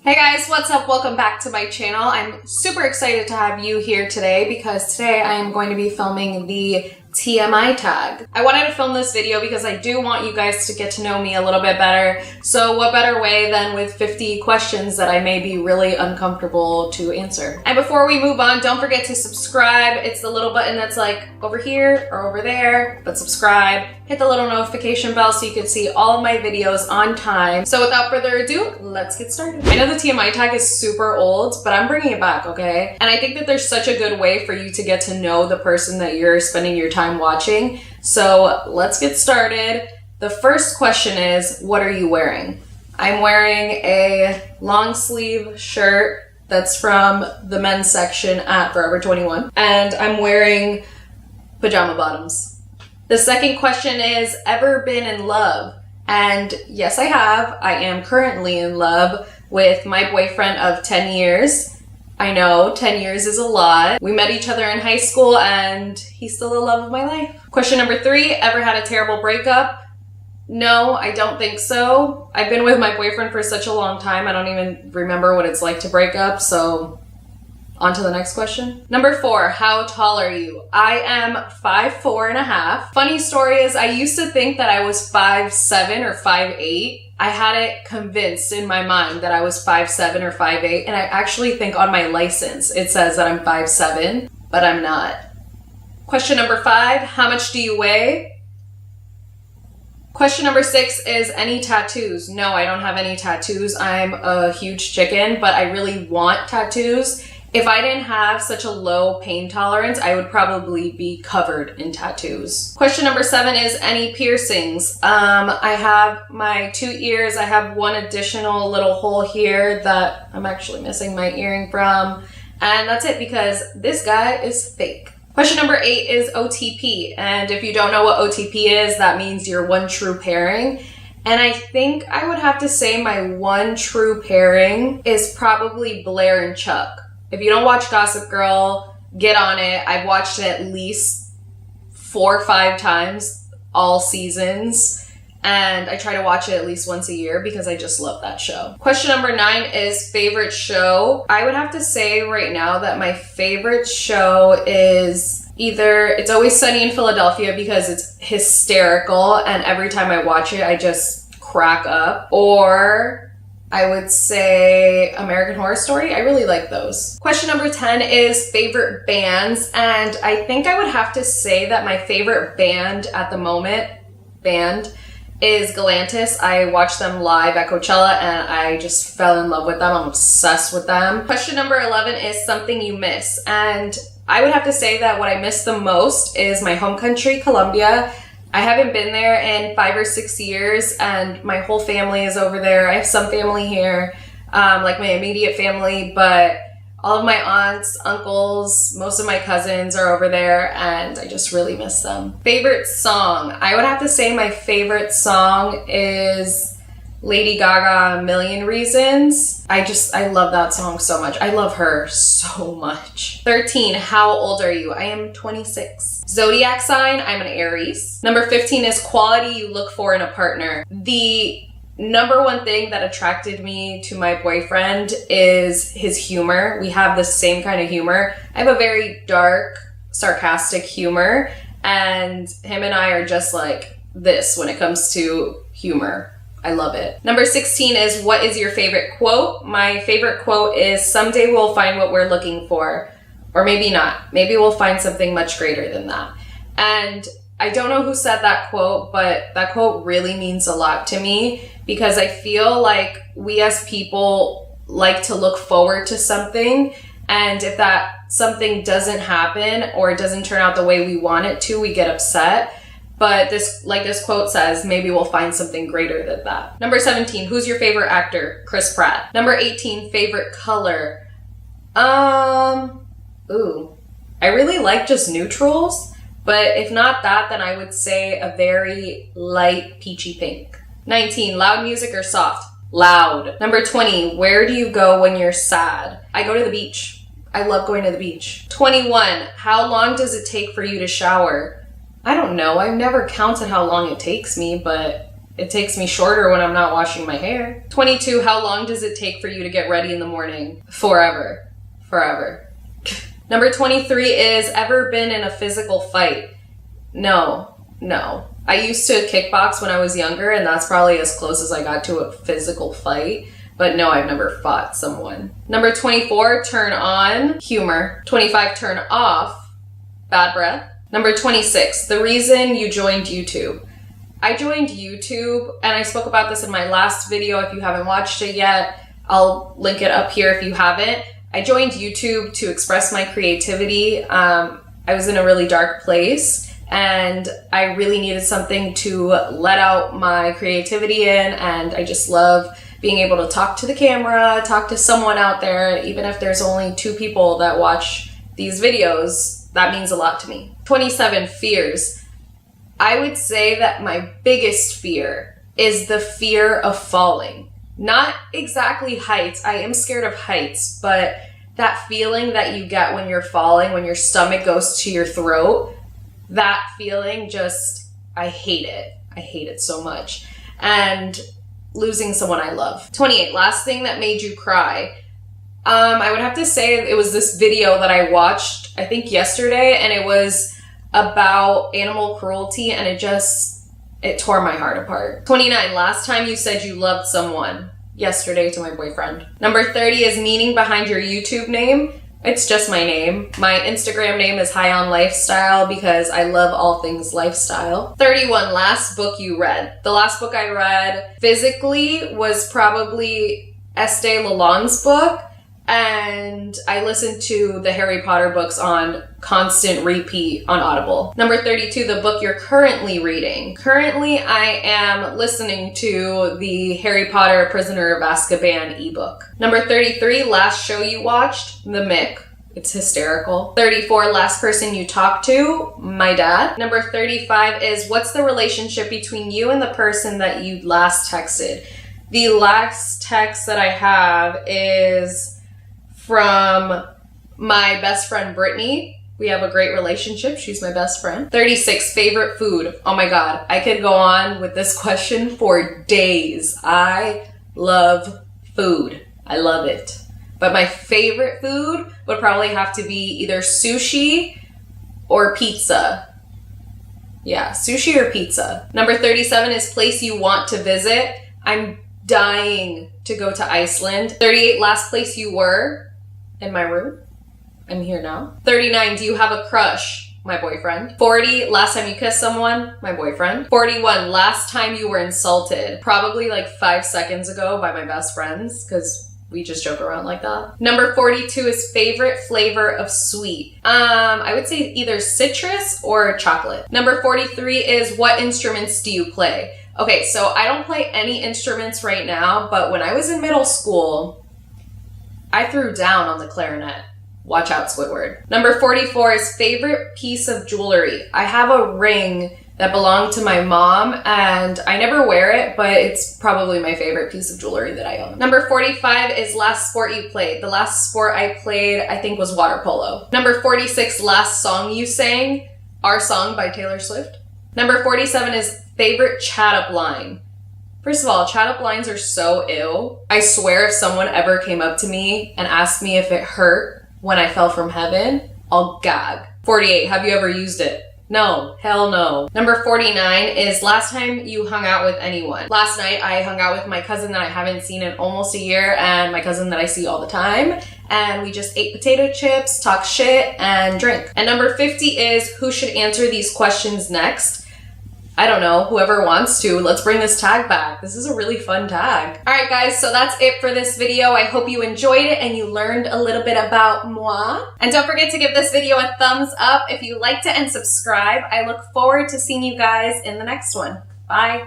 Hey guys, what's up? Welcome back to my channel. I'm super excited to have you here today because today I am going to be filming the TMI tag. I wanted to film this video because I do want you guys to get to know me a little bit better. So what better way than with 50 questions that I may be really uncomfortable to answer. And before we move on, don't forget to subscribe. It's the little button that's like over here or over there, but subscribe. Hit the little notification bell so you can see all of my videos on time. So without further ado, let's get started. I know the TMI tag is super old, but I'm bringing it back, okay? And I think that there's such a good way for you to get to know the person that you're spending your time watching. So let's get started. The first question is, what are you wearing? I'm wearing a long sleeve shirt that's from the men's section at Forever 21. And I'm wearing pajama bottoms. The second question is, ever been in love? And yes, I have. I am currently in love with my boyfriend of 10 years. I know, 10 years is a lot. We met each other in high school and he's still the love of my life. Question number 3, ever had a terrible breakup? No, I don't think so. I've been with my boyfriend for such a long time, I don't even remember what it's like to break up, so on to the next question. Number 4, how tall are you? I am 5'4.5". Funny story is I used to think that I was 5'7" or 5'8". I had it convinced in my mind that I was 5'7" or 5'8", and I actually think on my license it says that I'm 5'7", but I'm not. Question number 5, how much do you weigh? Question number 6 is, any tattoos? No, I don't have any tattoos. I'm a huge chicken, but I really want tattoos. If I didn't have such a low pain tolerance, I would probably be covered in tattoos. Question number 7 is, any piercings? I have my 2 ears. I have one additional little hole here that I'm actually missing my earring from. And that's it because this guy is fake. Question number 8 is OTP. And if you don't know what OTP is, that means your one true pairing. And I think I would have to say my one true pairing is probably Blair and Chuck. If you don't watch Gossip Girl, get on it. I've watched it at least 4 or 5 times, all seasons. And I try to watch it at least once a year because I just love that show. Question number 9 is favorite show. I would have to say right now that my favorite show is either It's Always Sunny in Philadelphia because it's hysterical and every time I watch it, I just crack up. Or I would say American Horror Story. I really like those. Question number 10 is favorite bands. And I think I would have to say that my favorite band at the moment, is Galantis. I watched them live at Coachella and I just fell in love with them. I'm obsessed with them. Question number 11 is something you miss. And I would have to say that what I miss the most is my home country, Colombia. I haven't been there in 5 or 6 years and my whole family is over there. I have some family here, like my immediate family, but all of my aunts, uncles, most of my cousins are over there and I just really miss them. Favorite song? I would have to say my favorite song is Lady Gaga, A Million Reasons. I love that song so much. I love her so much. 13, how old are you? I am 26. Zodiac sign, I'm an Aries. Number 15 is quality you look for in a partner. The number one thing that attracted me to my boyfriend is his humor. We have the same kind of humor. I have a very dark, sarcastic humor, and him and I are just like this when it comes to humor. I love it. Number 16 is, what is your favorite quote? My favorite quote is, someday we'll find what we're looking for. Or maybe not. Maybe we'll find something much greater than that. And I don't know who said that quote, but that quote really means a lot to me because I feel like we as people like to look forward to something. And if that something doesn't happen or it doesn't turn out the way we want it to, we get upset. But this quote says, maybe we'll find something greater than that. Number 17, who's your favorite actor? Chris Pratt. Number 18, favorite color. I really like just neutrals, but if not that, then I would say a very light peachy pink. 19, loud music or soft? Loud. Number 20, where do you go when you're sad? I go to the beach. I love going to the beach. 21, how long does it take for you to shower? I don't know. I've never counted how long it takes me, but It takes me shorter when I'm not washing my hair. 22, how long does it take for you to get ready in the morning? Forever. Forever. Number 23 is, ever been in a physical fight? No. I used to kickbox when I was younger, and that's probably as close as I got to a physical fight. But no, I've never fought someone. Number 24, turn on, humor. 25, turn off, bad breath. Number 26, the reason you joined YouTube. I joined YouTube, and I spoke about this in my last video. If you haven't watched it yet, I'll link it up here if you haven't. I joined YouTube to express my creativity. I was in a really dark place, and I really needed something to let out my creativity in, and I just love being able to talk to the camera, talk to someone out there, even if there's only 2 people that watch these videos. That means a lot to me. 27, fears. I would say that my biggest fear is the fear of falling. Not exactly heights. I am scared of heights, but that feeling that you get when you're falling, when your stomach goes to your throat, that feeling just, I hate it. I hate it so much. And losing someone I love. 28, last thing that made you cry. I would have to say it was this video that I watched, I think yesterday, and it was about animal cruelty, and it tore my heart apart. 29, last time you said you loved someone. Yesterday to my boyfriend. Number 30 is meaning behind your YouTube name. It's just my name. My Instagram name is High on Lifestyle because I love all things lifestyle. 31, last book you read. The last book I read physically was probably Estee Lalonde's book, and I listened to the Harry Potter books on constant repeat on Audible. Number 32, the book you're currently reading. Currently, I am listening to the Harry Potter Prisoner of Azkaban ebook. Number 33, last show you watched, The Mick. It's hysterical. 34, last person you talked to, my dad. Number 35 is, what's the relationship between you and the person that you last texted? The last text that I have is from my best friend, Brittany. We have a great relationship. She's my best friend. 36, favorite food. Oh my God, I could go on with this question for days. I love food. I love it. But my favorite food would probably have to be either sushi or pizza. Yeah, sushi or pizza. Number 37 is place you want to visit. I'm dying to go to Iceland. 38, last place you were. In my room. I'm here now. 39, do you have a crush? My boyfriend. 40, last time you kissed someone? My boyfriend. 41, last time you were insulted? Probably like 5 seconds ago by my best friends, because we just joke around like that. Number 42 is favorite flavor of sweet. I would say either citrus or chocolate. Number 43 is, what instruments do you play? Okay, so I don't play any instruments right now, but when I was in middle school, I threw down on the clarinet. Watch out, Squidward. Number 44 is favorite piece of jewelry. I have a ring that belonged to my mom, and I never wear it, but it's probably my favorite piece of jewelry that I own. Number 45 is last sport you played. The last sport I played, I think, was water polo. Number 46, last song you sang. Our Song by Taylor Swift. Number 47 is favorite chat up line. First of all, chat up lines are so ill. I swear if someone ever came up to me and asked me if it hurt when I fell from heaven, I'll gag. 48, have you ever used it? No, hell no. Number 49 is last time you hung out with anyone. Last night I hung out with my cousin that I haven't seen in almost a year, and my cousin that I see all the time. And we just ate potato chips, talked shit, and drank. And number 50 is, who should answer these questions next? I don't know, whoever wants to. Let's bring this tag back. This is a really fun tag. All right, guys, so that's it for this video. I hope you enjoyed it and you learned a little bit about moi. And don't forget to give this video a thumbs up if you liked it and subscribe. I look forward to seeing you guys in the next one. Bye.